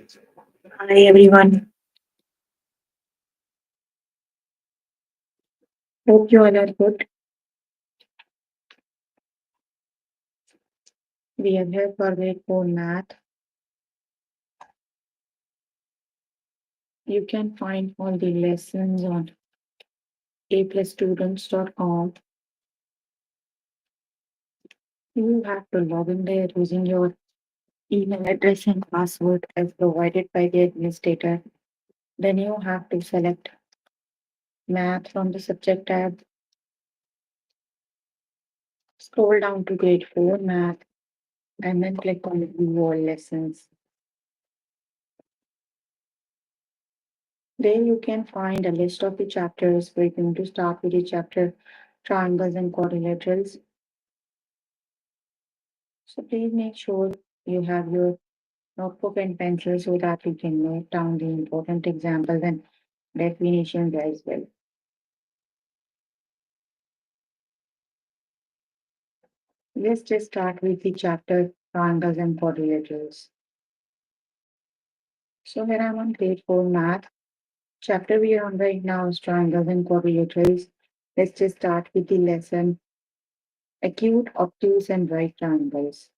Hi everyone. Hope you all are good. We are here for grade 4 math. You can find all the lessons on aplusstudents.com. You have to log in there using your email address and password as provided by the administrator. Then you have to select math from the subject tab. Scroll down to grade 4 math and then click on view all lessons. There you can find a list of the chapters. We're going to start with the chapter triangles and quadrilaterals. So please make sure you have your notebook and pencil so that you can note down the important examples and definitions as well. Let's just start with the chapter triangles and quadrilaterals. So here I'm on grade 4 math. Chapter we are on right now is triangles and quadrilaterals. Let's just start with the lesson acute, obtuse, and right triangles.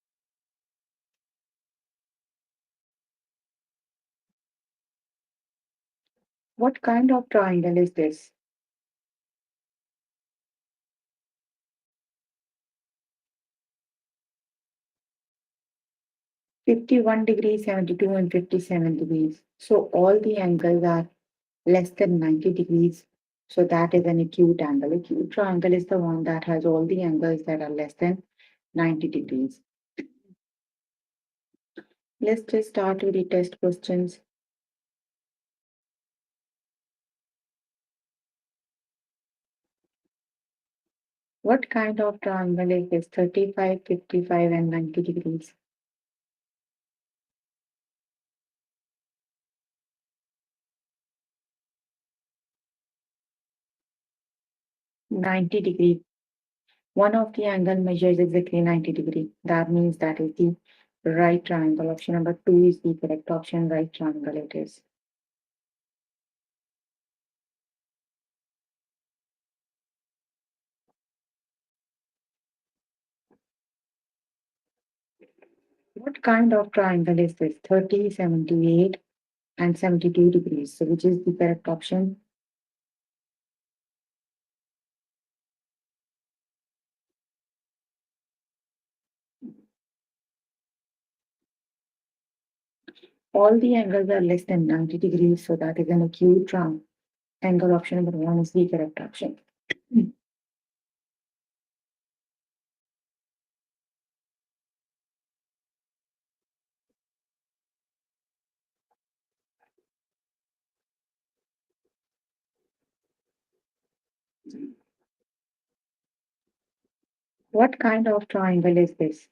What kind of triangle is this? 51 degrees, 72, and 57 degrees. So all the angles are less than 90 degrees. So that is an acute angle. Acute triangle is the one that has all the angles that are less than 90 degrees. Let's just start with the test questions. What kind of triangle is this? 35, 55, and 90 degrees. 90 degree. One of the angle measures exactly 90 degree. That means that is the right triangle. Option number 2 is the correct option. Right triangle it is. What kind of triangle is this? 30, 78, and 72 degrees. So which is the correct option? All the angles are less than 90 degrees, so that is an acute triangle. Angle option number 1 is the correct option. What kind of triangle is this?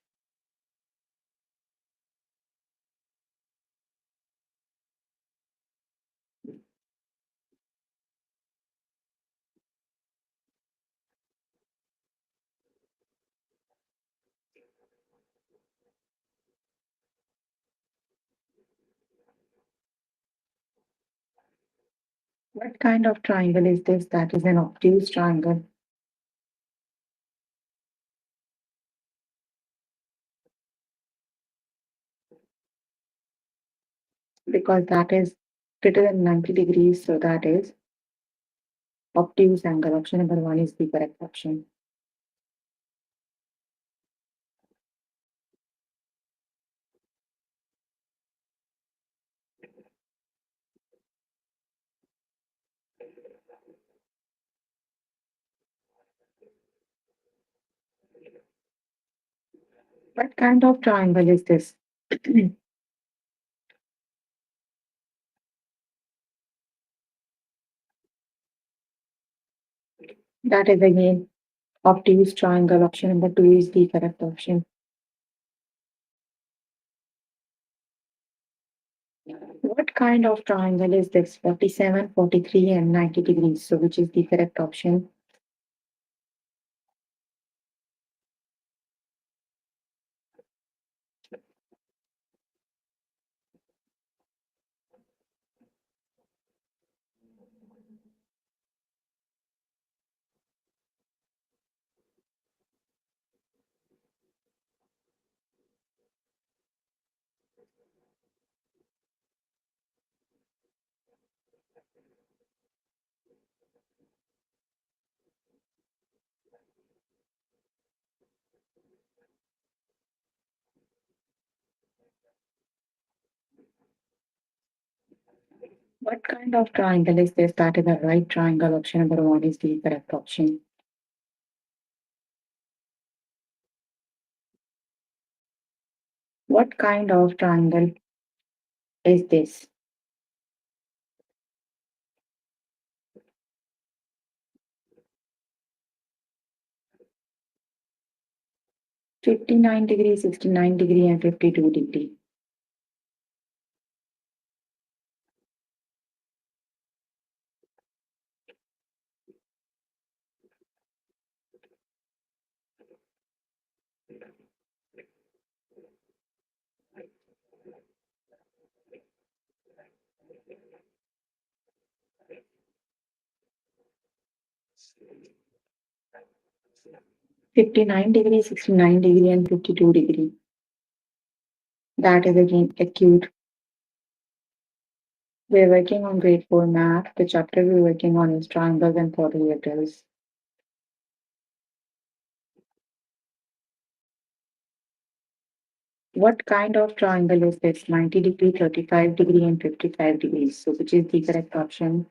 What kind of triangle is this? That is an obtuse triangle. Because that is greater than 90 degrees, so that is obtuse angle. Option number 1 is the correct option. What kind of triangle is this? That is again obtuse triangle. Option number 2 is the correct option. What kind of triangle is this? 47, 43, and 90 degrees. So which is the correct option? What kind of triangle is this? That is the right triangle. Option number one is the correct option. What kind of triangle is this? 59 degree, 69 degree, and 52 degree. Fifty-nine degree, 69 degree, and 52 degree. That is again acute. We're working on grade 4 math. The chapter we're working on is triangles and quadrilaterals. What kind of triangle is this? 90 degree, 35 degree, and 55 degrees. So which is the correct option?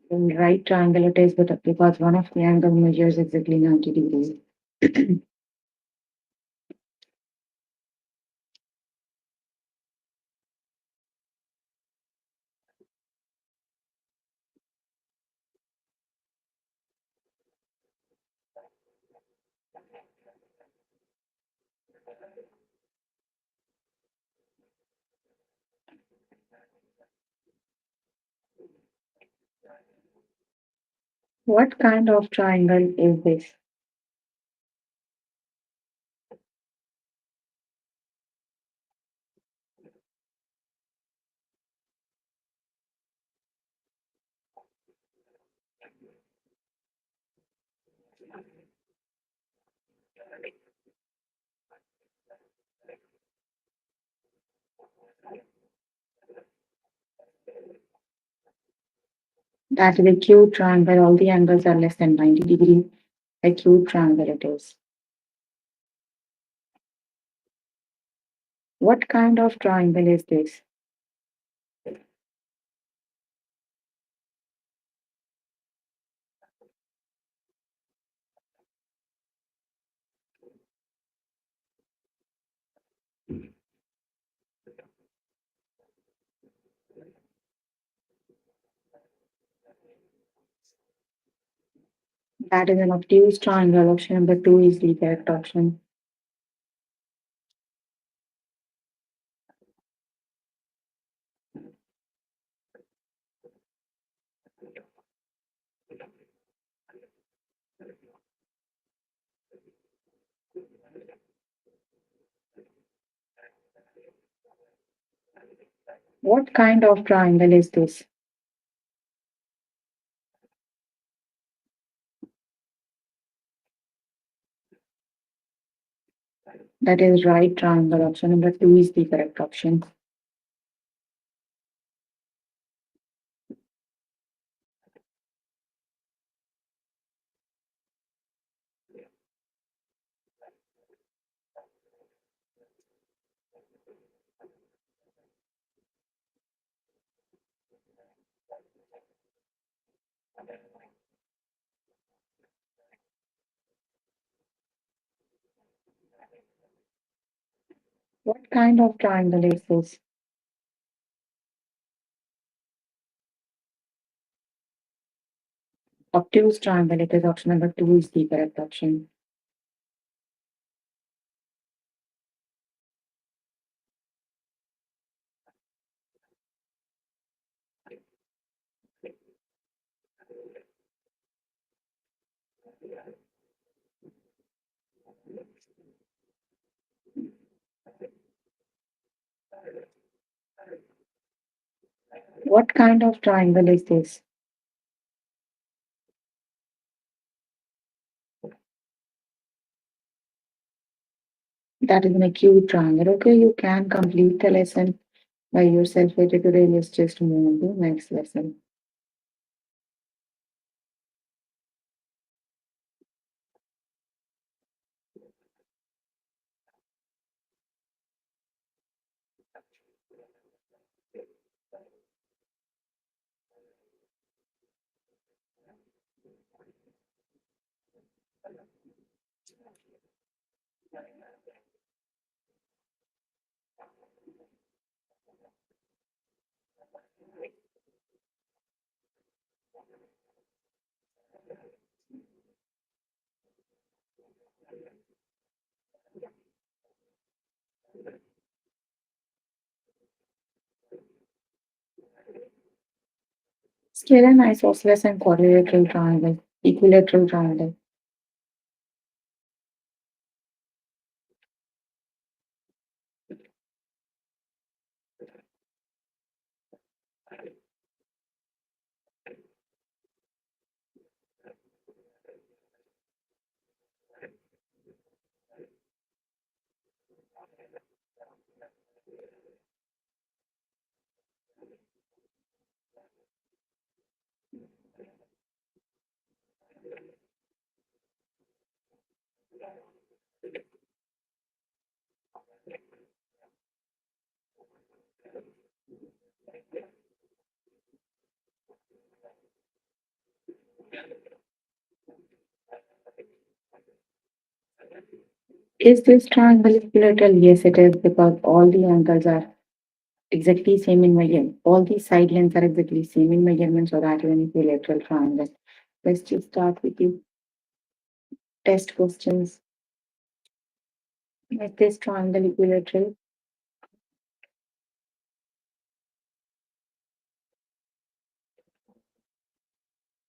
In right triangle it is, but because one of the angle measures exactly 90 degrees. What kind of triangle is this? That is a acute triangle. All the angles are less than 90 degree. Acute triangle it is. What kind of triangle is this? That is an obtuse triangle. Option number two is the correct option. What kind of triangle is this? That is right triangle. Option number two is the correct option. What kind of triangle is this? Obtuse triangle. It is option number two is the correct option. What kind of triangle is this? That is an acute triangle. Okay, you can complete the lesson. By yourself later today, let's just move on to next lesson. Scale an isosceles and quadrilateral triangle, equilateral triangle. Is this triangle equilateral? Yes, it is because all the angles are exactly same in measurement. All the side lengths are exactly same in measurement, so that is an equilateral triangle. Let's just start with the test questions. Is this triangle equilateral?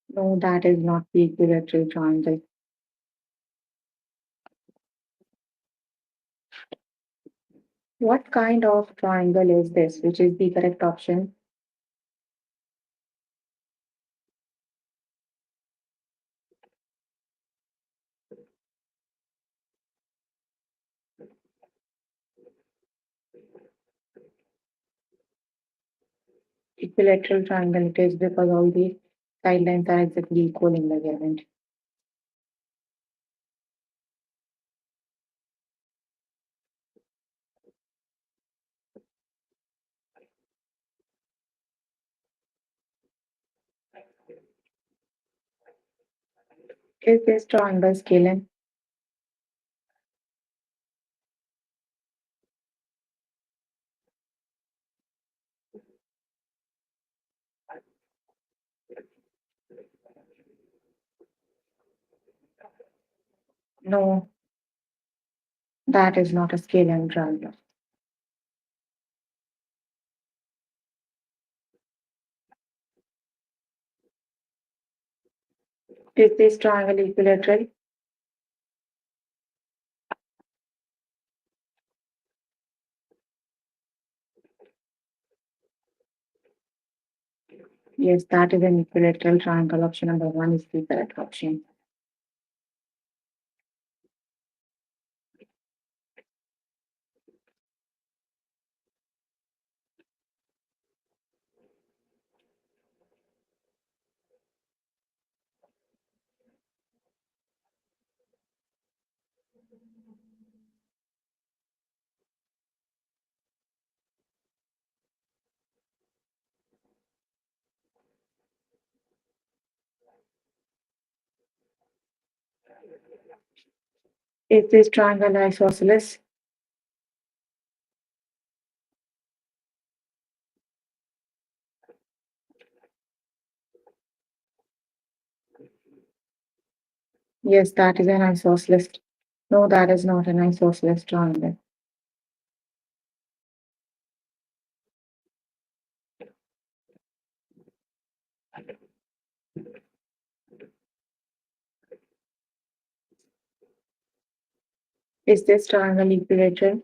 No, that is not the equilateral triangle. What kind of triangle is this? Which is the correct option? Equilateral triangle it is because all the side lengths are exactly equal in measurement. Is this triangle scalar? No, that is not a scalar triangle. Is this triangle equilateral? Yes, that is an equilateral triangle. Option number one is the correct option. Is this triangle isosceles? Yes, that is an isosceles. No, that is not an isosceles triangle. Is this triangle equilateral?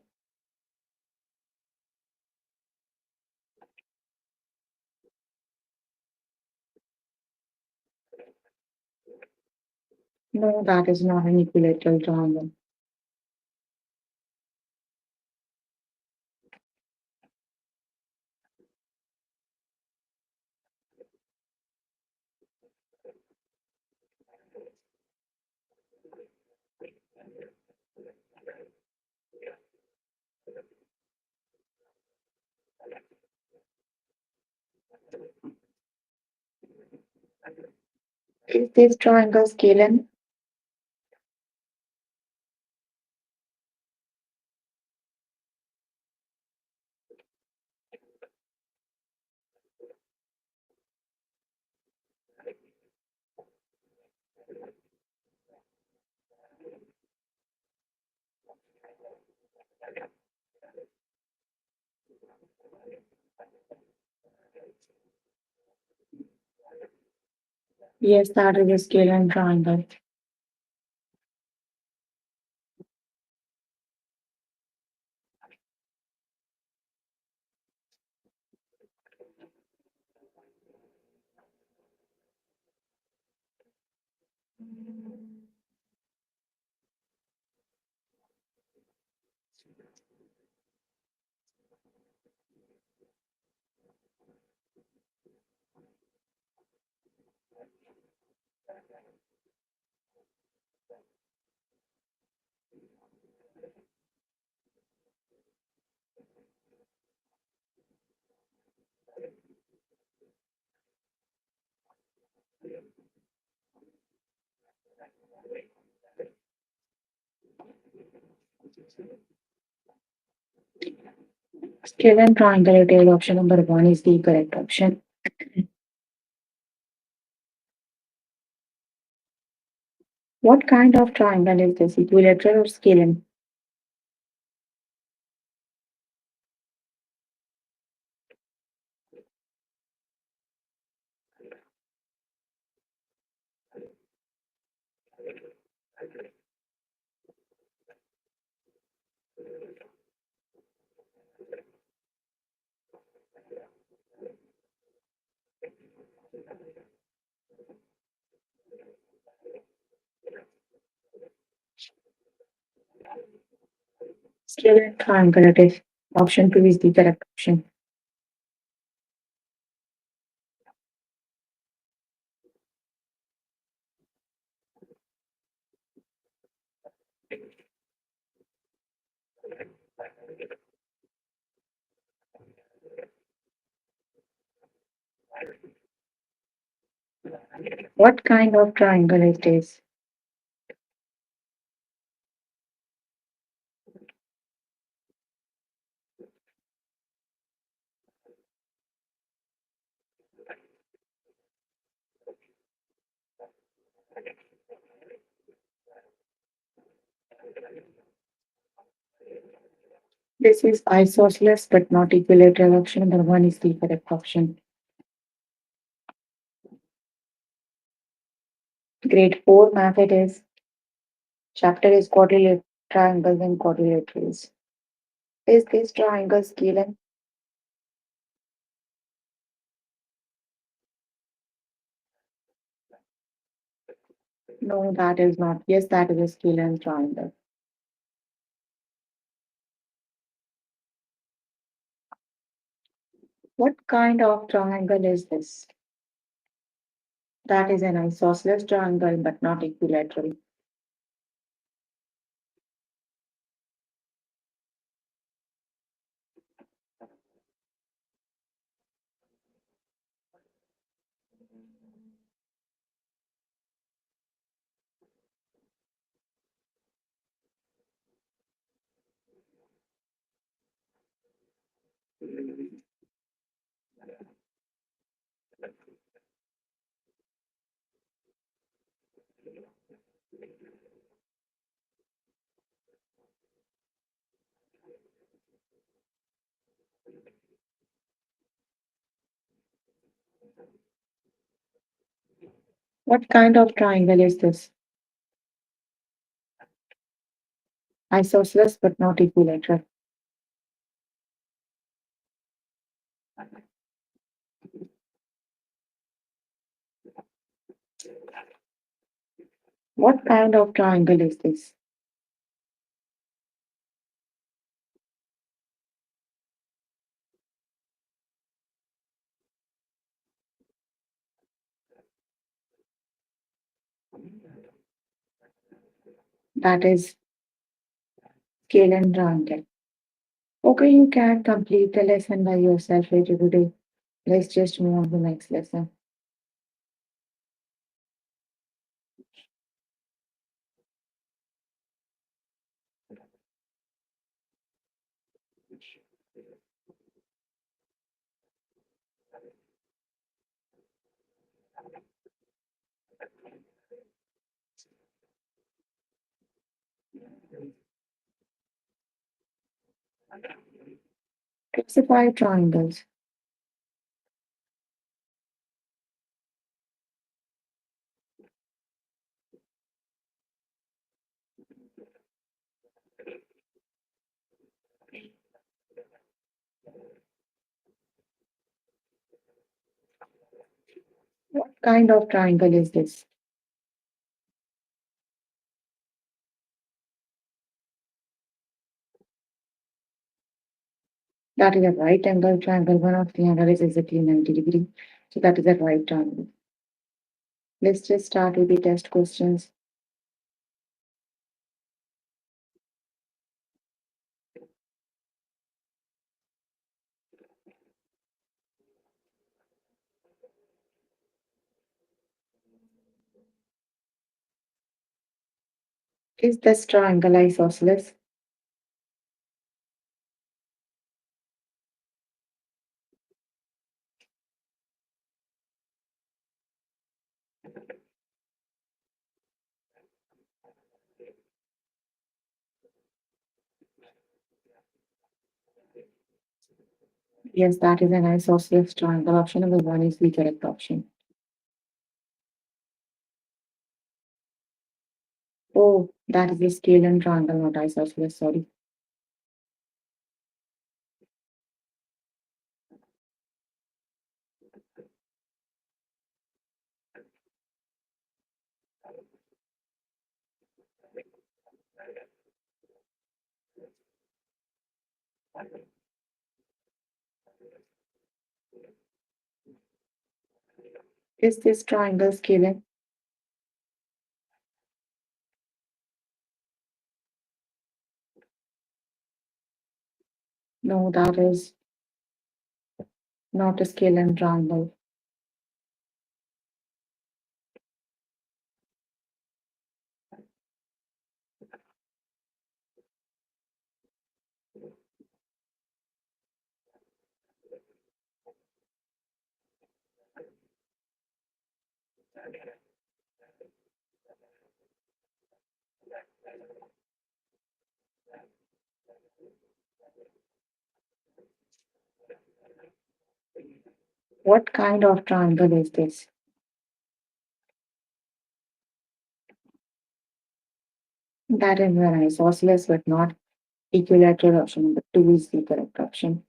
No, that is not an equilateral triangle. Is this triangle scaling? Yes, that is a scaling triangle. Scaling triangle, it is option number one is the correct option. What kind of triangle is this? Equilateral or scaling? Scaling triangle, it is option two is the correct option. What kind of triangle it is? This is isosceles but not equilateral. Option number one is the correct option. Grade 4 math it is. Chapter is quadrilateral triangles and quadrilaterals. Is this triangle scaling? No, that is not. Yes, that is a scaling triangle. What kind of triangle is this? That is an isosceles triangle but not equilateral. What kind of triangle is this? Isosceles but not equilateral. What kind of triangle is this? That is scaling triangle. Okay, you can complete the lesson by yourself later today. Let's just move on to the next lesson. Classify triangles. What kind of triangle is this? That is a right angle triangle. One of the angle is exactly 90 degrees. So that is a right triangle. Let's just start with the test questions. Is this triangle isosceles? Yes, that is an isosceles triangle. Option number one is the correct option. Oh, that is a scale triangle, not isosceles. Sorry. Is this triangle scalar? No, that is not a scalar triangle. What kind of triangle is this? That is an isosceles, but not equilateral. Option number two is the correct option.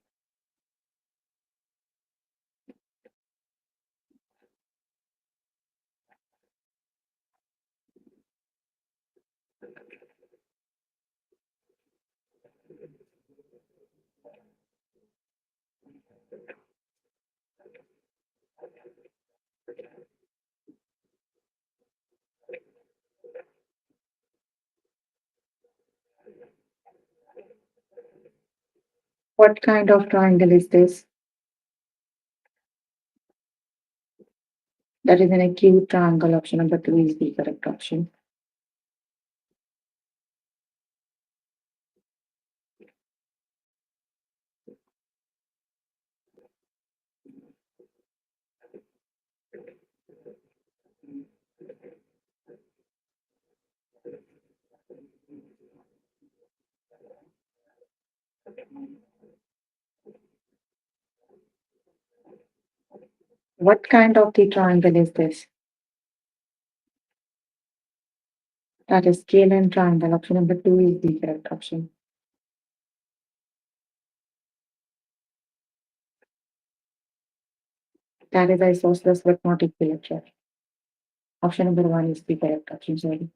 What kind of triangle is this? That is an acute triangle. Option number two is the correct option. What kind of the triangle is this? That is scale triangle. Option number two is the correct option. That is isosceles but not equilateral. Option number one is the correct option. Sorry.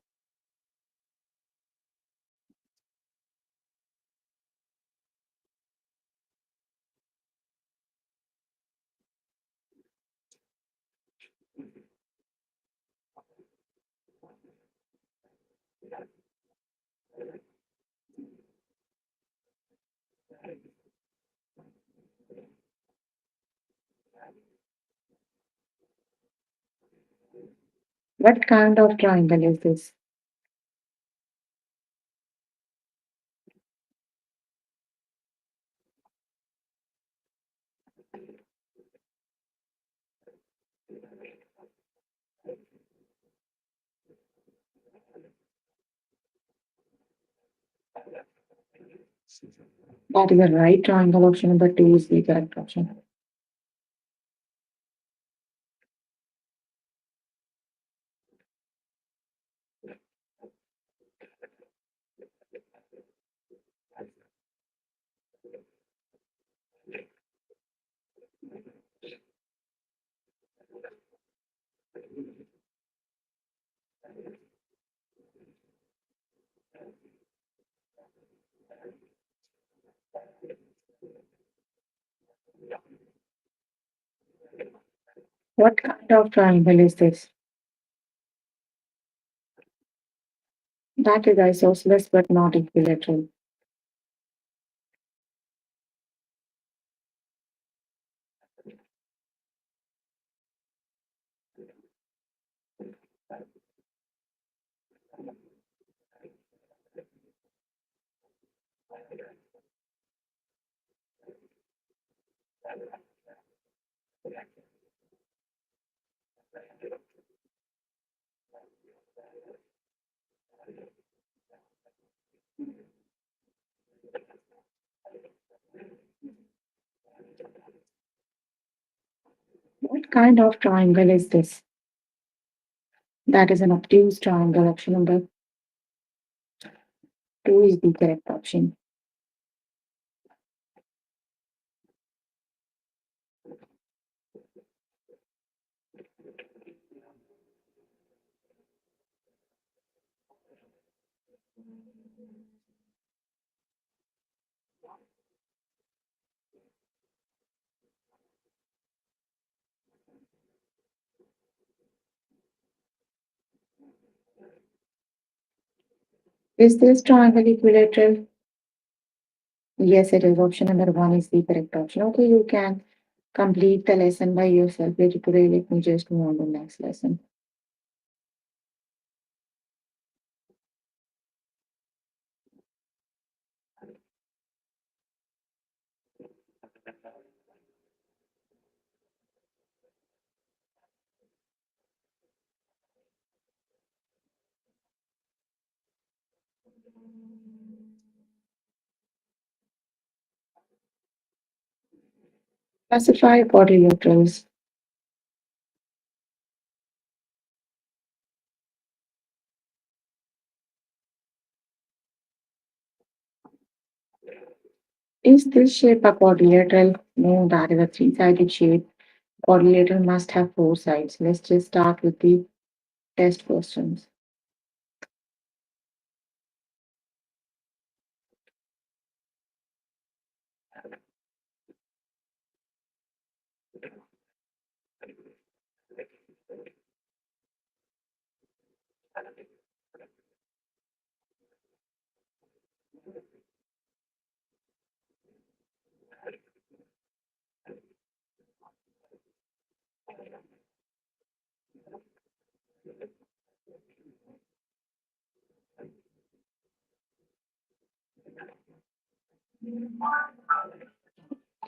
What kind of triangle is this? That is the right triangle. Option number two is the correct option. What kind of triangle is this? That is isosceles but not equilateral. What kind of triangle is this? That is an obtuse triangle. Option number two is the correct option. Is this triangle equilateral? Yes, it is. Option number one is the correct option. Okay, you can complete the lesson by yourself. Very today, let me just move on to the next lesson. Classify quadrilaterals. Is this shape a quadrilateral? No, that is a three-sided shape. Quadrilateral must have four sides. Let's just start with the test questions.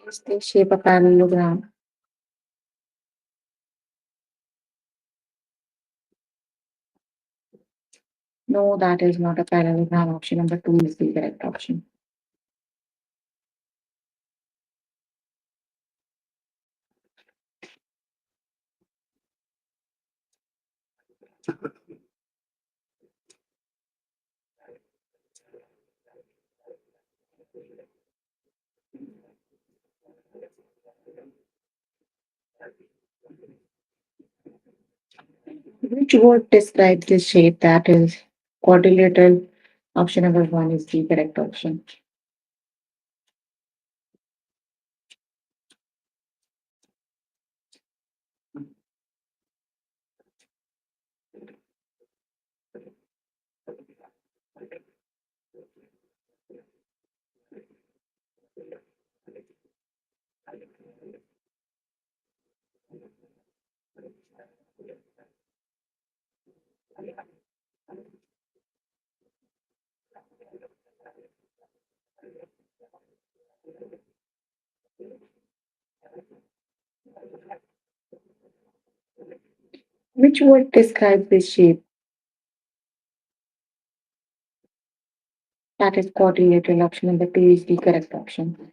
Is this shape a parallelogram? No, that is not a parallelogram. Option number two is the correct option. Which word describes this shape? That is quadrilateral. Option number one is the correct option. Which word describes this shape? That is quadrilateral option, and the two is the correct option.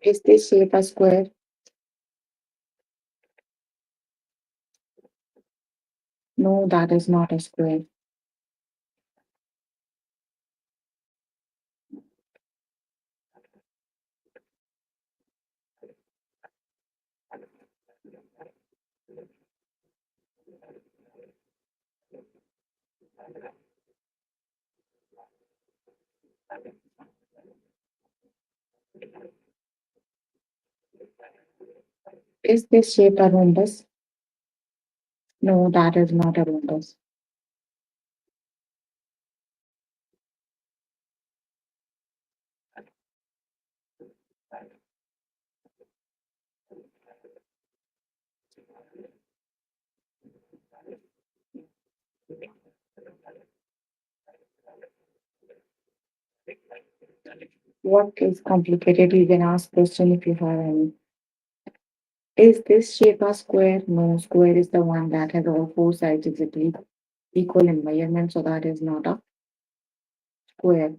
Is this shape a square? No, that is not a square. Is this shape a rhombus? No, that is not a rhombus. What is complicated? You can ask question if you have any. Is this shape a square? No, square is the one that has all four sides exactly equal in measurement, so that is not a square.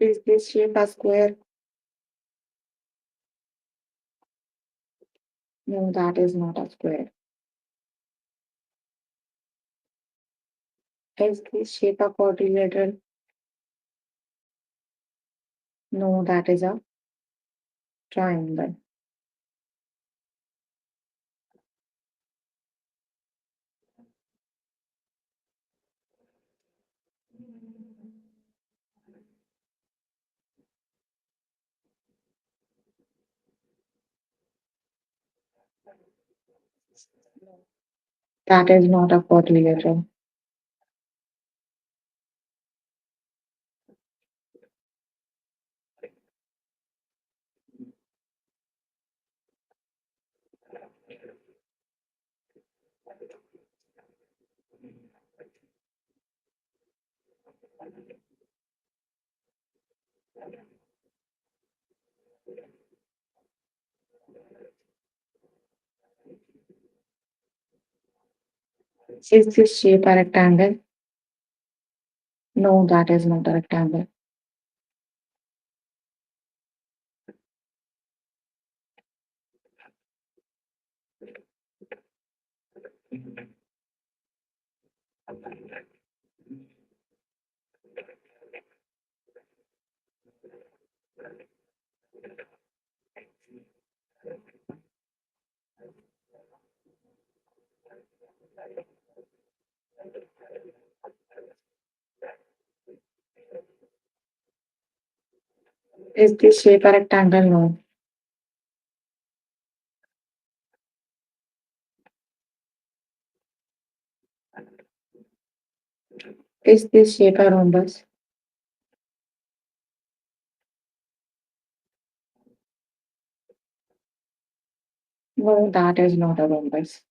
Is this shape a square? No, that is not a square. Is this shape a quadrilateral? No, that is a triangle. That is not a quadrilateral. Is this shape a rectangle? No, that is not a rectangle. Is this shape a rectangle? No. Is this shape a rhombus? No, that is not a rhombus.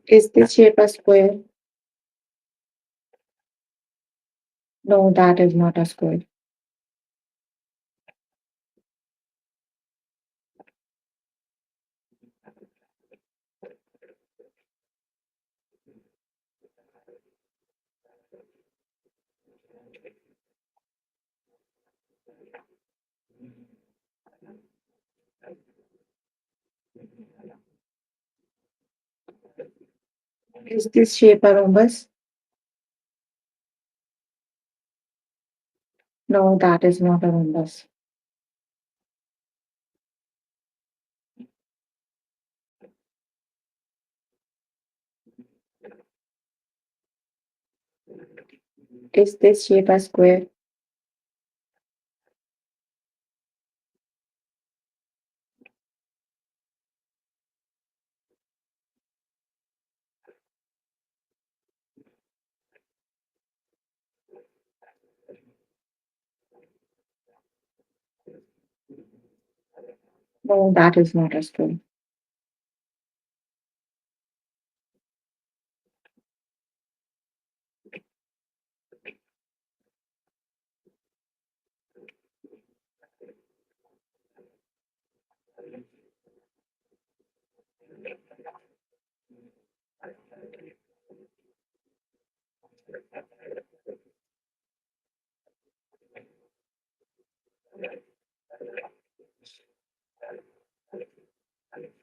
Is this shape a square? No, that is not a square. Is this shape a rhombus? No, that is not a rhombus. Is this shape a square? No, that is not a square.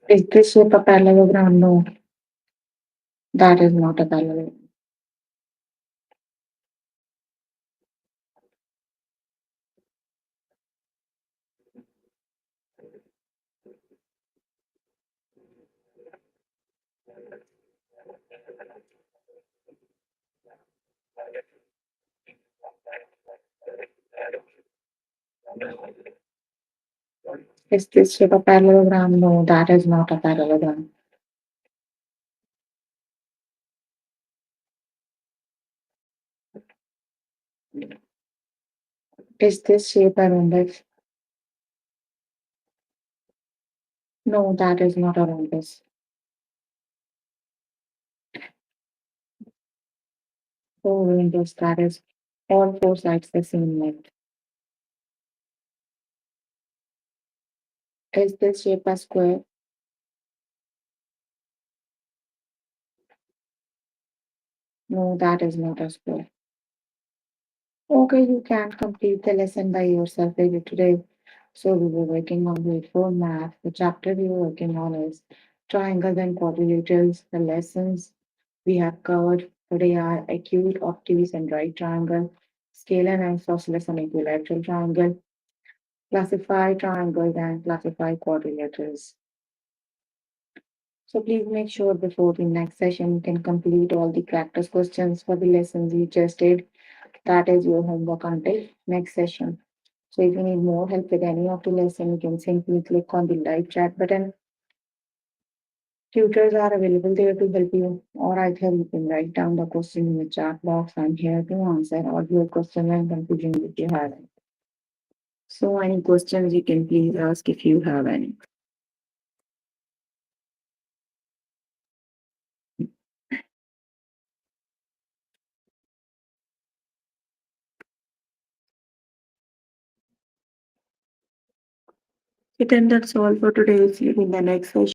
Is this shape a parallelogram? No, that is not a parallelogram. Is this shape a parallelogram? No, that is not a parallelogram. Is this shape a rhombus? No, that is not a rhombus. Four rhombus, that is all four sides the same length. Is this shape a square? No, that is not a square. Okay, you can complete the lesson by yourself later today. So we were working on grade 4 math. The chapter we were working on is triangles and quadrilaterals. The lessons we have covered today are acute, obtuse, and right triangle, scalar and isosceles and equilateral triangle, classify triangles and classify quadrilaterals. So please make sure before the next session you can complete all the practice questions for the lessons you just did. That is your homework until next session. So if you need more help with any of the lesson, you can simply click on the live chat button. Tutors are available there to help you, or either you can write down the question in the chat box. I'm here to answer all your questions and confusion if you have any. So any questions you can please ask if you have any. Okay, then that's all for today. See you in the next session.